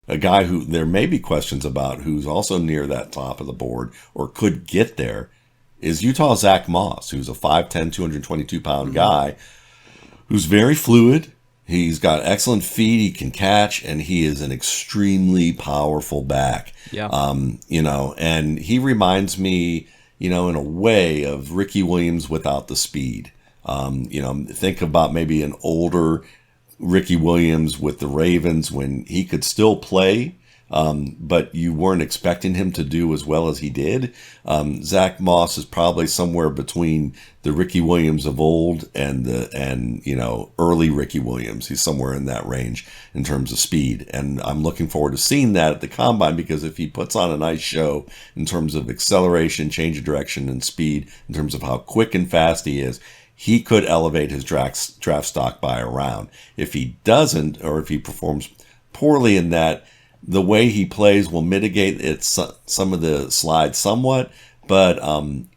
a guy who there may be questions about, who's also near that top of the board or could get there, is Utah's Zack Moss, who's a 5'10", 222-pound guy who's very fluid. He's got excellent feet. He can catch, and he is an extremely powerful back. Yeah. And he reminds me, in a way, of Ricky Williams without the speed. Think about maybe an older Ricky Williams with the Ravens when he could still play, but you weren't expecting him to do as well as he did. Zack Moss is probably somewhere between the Ricky Williams of old and early Ricky Williams. He's somewhere in that range in terms of speed, and I'm looking forward to seeing that at the combine, because if he puts on a nice show in terms of acceleration, change of direction, and speed, in terms of how quick and fast he is, he could elevate his draft stock by a round. If he doesn't, or if he performs poorly in that, the way he plays will mitigate some of the slides somewhat, but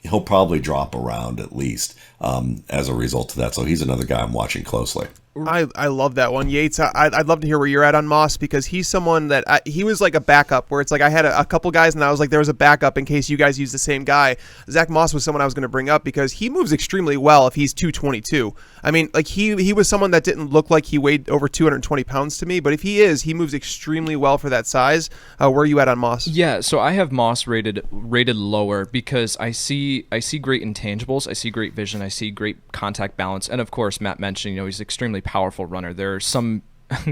he'll probably drop around at least as a result of that. So he's another guy I'm watching closely. I love that one, Yates. I'd love to hear where you're at on Moss, because he's someone that he was like a backup, where it's like I had a couple guys and I was like, there was a backup in case you guys use the same guy. Zack Moss was someone I was going to bring up because he moves extremely well if he's 222. I mean, like he was someone that didn't look like he weighed over 220 pounds to me, but if he moves extremely well for that size. Where are you at on Moss? Yeah, so I have Moss rated lower because I see great intangibles, I see great vision, I see great contact balance, and of course Matt mentioned, he's extremely powerful runner. There are some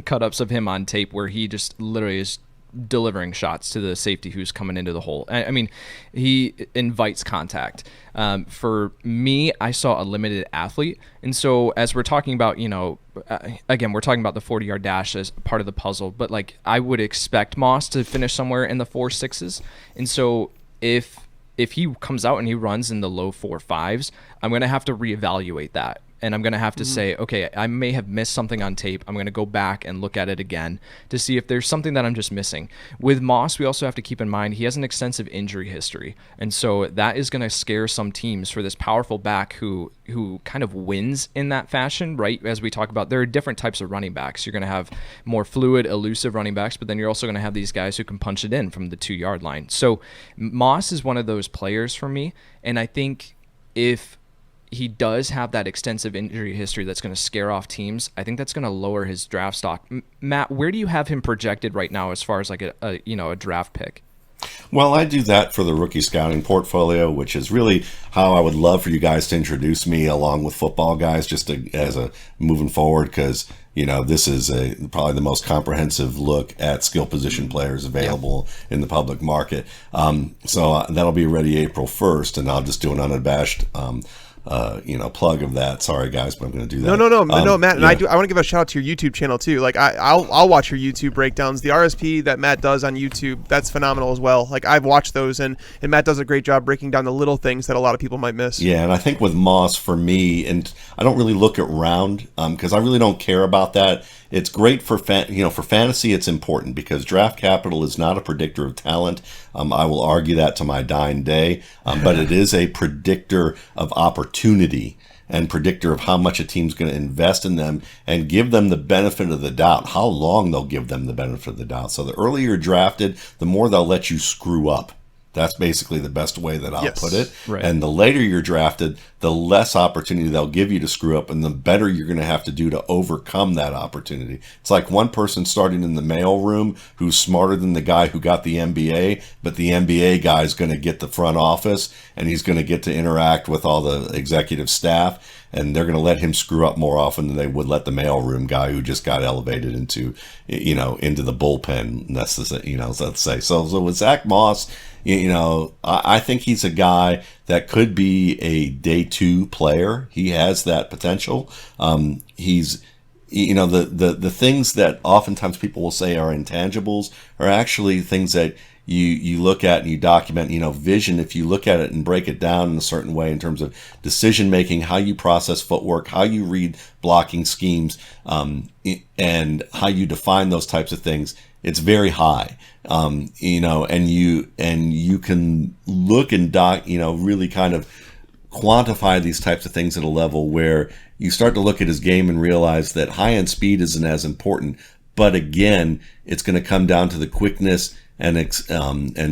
cut-ups of him on tape where he just literally is delivering shots to the safety who's coming into the hole. I mean, he invites contact. For me, I saw a limited athlete. And so as we're talking about, again, we're talking about the 40-yard dash as part of the puzzle, but like I would expect Moss to finish somewhere in the 4.6s. And so if he comes out and he runs in the low 4.5s, I'm going to have to reevaluate that. And I'm going to have to say, okay, I may have missed something on tape. I'm going to go back and look at it again to see if there's something that I'm just missing. With Moss, we also have to keep in mind he has an extensive injury history. And so that is going to scare some teams for this powerful back who kind of wins in that fashion, right? As we talk about, there are different types of running backs. You're going to have more fluid, elusive running backs, but then you're also going to have these guys who can punch it in from the 2-yard line. So Moss is one of those players for me. And I think if he does have that extensive injury history that's going to scare off teams, I think that's going to lower his draft stock. Matt, where do you have him projected right now as far as like a draft pick? Well, I do that for the rookie scouting portfolio, which is really how I would love for you guys to introduce me along with football guys, just as a moving forward, because this is probably the most comprehensive look at skill position players available in the public market. So that'll be ready April 1st, and I'll just do an unabashed plug of that. Sorry guys, but I'm going to do that. No, Matt, and yeah. I want to give a shout out to your YouTube channel too. Like I'll watch your YouTube breakdowns. The RSP that Matt does on YouTube, that's phenomenal as well. Like I've watched those, and Matt does a great job breaking down the little things that a lot of people might miss. Yeah, and I think with Moss, for me, and I don't really look at round because I really don't care about that. It's great for for fantasy. It's important because draft capital is not a predictor of talent. I will argue that to my dying day, but it is a predictor of opportunity and predictor of how much a team's going to invest in them and give them the benefit of the doubt, how long they'll give them the benefit of the doubt. So the earlier you're drafted, the more they'll let you screw up. That's basically the best way that I'll put it. Right. And the later you're drafted, the less opportunity they'll give you to screw up, and the better you're going to have to do to overcome that opportunity. It's like one person starting in the mail room who's smarter than the guy who got the MBA, but the MBA guy is going to get the front office, and he's going to get to interact with all the executive staff, and they're going to let him screw up more often than they would let the mailroom guy who just got elevated into the bullpen. That's let's say. So with Zack Moss, I think he's a guy that could be a day 2 player. He has that potential. He's the things that oftentimes people will say are intangibles are actually things that you look at and you document. Vision, if you look at it and break it down in a certain way in terms of decision making, how you process footwork, how you read blocking schemes, and how you define those types of things, it's very high. And you can look and really kind of quantify these types of things at a level where you start to look at his game and realize that high-end speed isn't as important, But again, it's going to come down to the quickness and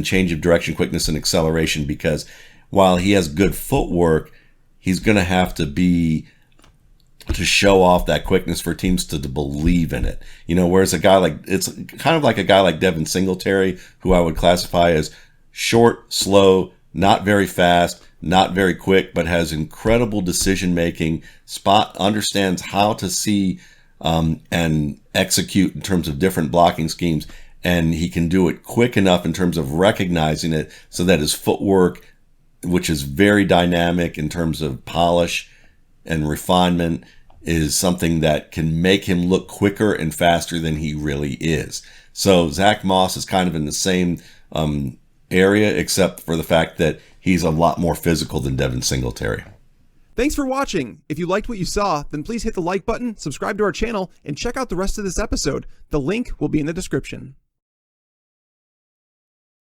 change of direction, quickness and acceleration, because while he has good footwork, he's going to have to show off that quickness for teams to believe in it. Whereas it's kind of like a guy like Devin Singletary, who I would classify as short, slow, not very fast, not very quick, but has incredible decision making, understands how to see and execute in terms of different blocking schemes. And he can do it quick enough in terms of recognizing it so that his footwork, which is very dynamic in terms of polish and refinement, is something that can make him look quicker and faster than he really is. So Zack Moss is kind of in the same area, except for the fact that he's a lot more physical than Devin Singletary. Thanks for watching. If you liked what you saw, then please hit the like button, subscribe to our channel, and check out the rest of this episode. The link will be in the description.